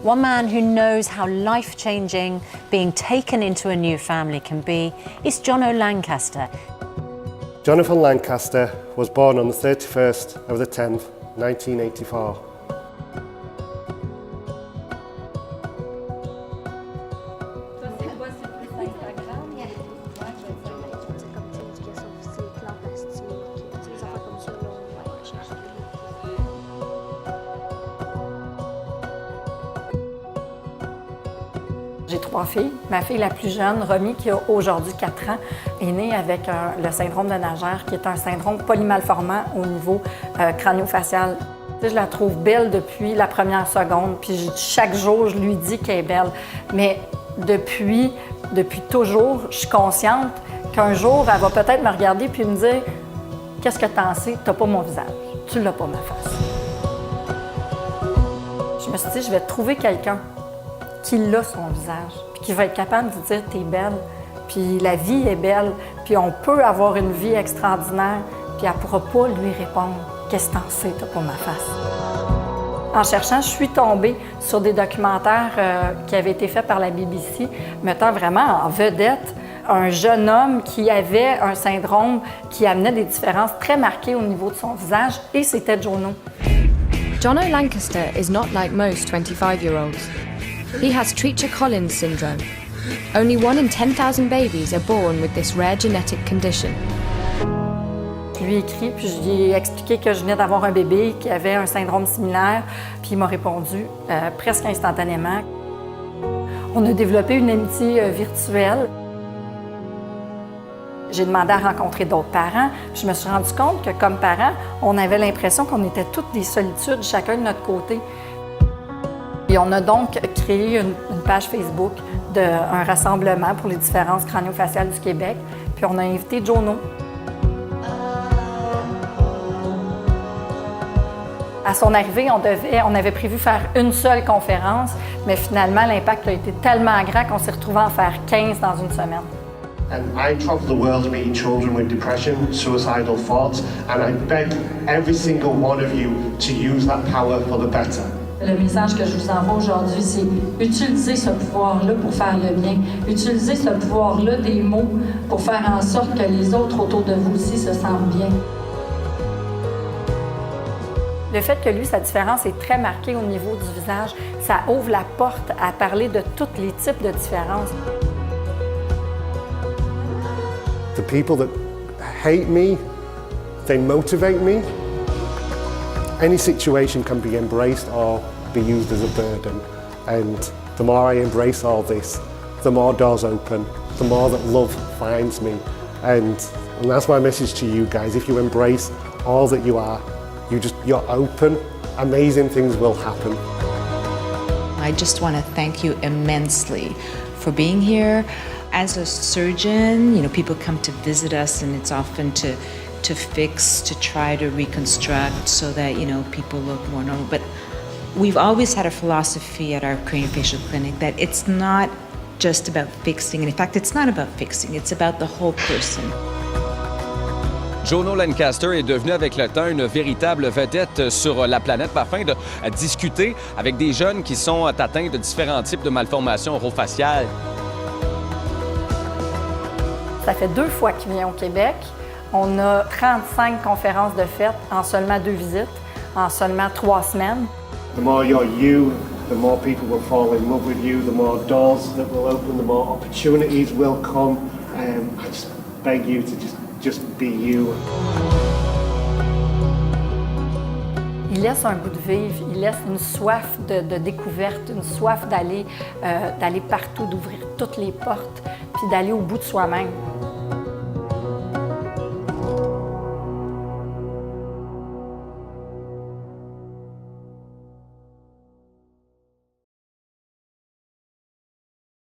One man who knows how life-changing being taken into a new family can be is Jono Lancaster. Jonathan Lancaster was born on the 31st of the 10th, 1984. J'ai 3 filles. Ma fille la plus jeune, Romy, qui a aujourd'hui 4 ans, est née avec le syndrome de Naegère, qui est un syndrome polymalformant au niveau crânio-facial. Je la trouve belle depuis la première seconde, puis chaque jour, je lui dis qu'elle est belle. Mais depuis toujours, je suis consciente qu'un jour, elle va peut-être me regarder puis me dire « Qu'est-ce que t'en sais? T'as pas mon visage. Tu l'as pas ma face. » Je me suis dit « Je vais trouver quelqu'un qui a son visage, puis qui va être capable de dire « T'es belle, puis la vie est belle, puis on peut avoir une vie extraordinaire, puis elle ne pourra pas lui répondre « Qu'est-ce que t'en sais, t'as pas ma face? » En cherchant, je suis tombée sur des documentaires qui avaient été faits par la BBC, mettant vraiment en vedette un jeune homme qui avait un syndrome qui amenait des différences très marquées au niveau de son visage, et c'était Jono. Jono Lancaster is not like most 25-year-olds. He has Treacher-Collins syndrome. Only 1 in 10,000 babies are born with this rare genetic condition. Je lui ai écrit, puis je lui ai expliqué que je venais d'avoir un bébé qui avait un syndrome similaire, puis il m'a répondu presque instantanément. On a développé une amitié virtuelle. J'ai demandé à rencontrer d'autres parents. Puis je me suis rendu compte que, comme parents, on avait l'impression qu'on était toutes des solitudes, chacun de notre côté. Et on a donc créé une page Facebook d'un rassemblement pour les différences crânio-faciales du Québec. Puis on a invité Jono. À son arrivée, on avait prévu faire une seule conférence, mais finalement, l'impact a été tellement grand qu'on s'est retrouvés à en faire 15 dans une semaine. And I travel the world meeting children with depression, suicidal thoughts, and I beg every single one of you to use that power for the better. Le message que je vous envoie aujourd'hui, c'est utiliser ce pouvoir-là pour faire le bien. Utiliser ce pouvoir-là des mots pour faire en sorte que les autres autour de vous aussi se sentent bien. Le fait que lui, sa différence est très marquée au niveau du visage, ça ouvre la porte à parler de tous les types de différences. The people that hate me, they motivate me. Any situation can be embraced or be used as a burden. And the more I embrace all this, the more doors open, the more that love finds me. And that's my message to you guys. If you embrace all that you are, you're open, amazing things will happen. I just want to thank you immensely for being here. As a surgeon, people come to visit us, and it's often to fix, to try to reconstruct so that, people look more normal. But we've always had a philosophy at our craniofacial clinic that it's not just about fixing. And in fact, it's not about fixing, it's about the whole person. Jono Lancaster est devenu avec le temps une véritable vedette sur la planète afin de discuter avec des jeunes qui sont atteints de différents types de malformations orofaciales. Ça fait 2 fois qu'il vient au Québec. On a 35 conférences de fête en seulement 2 visites, en seulement 3 semaines. The more you're you, the more people will fall in love with you, the more doors that will open, the more opportunities will come. I just beg you to just be you. Il laisse un goût de vivre, il laisse une soif de découverte, une soif d'aller partout, d'ouvrir toutes les portes, puis d'aller au bout de soi-même.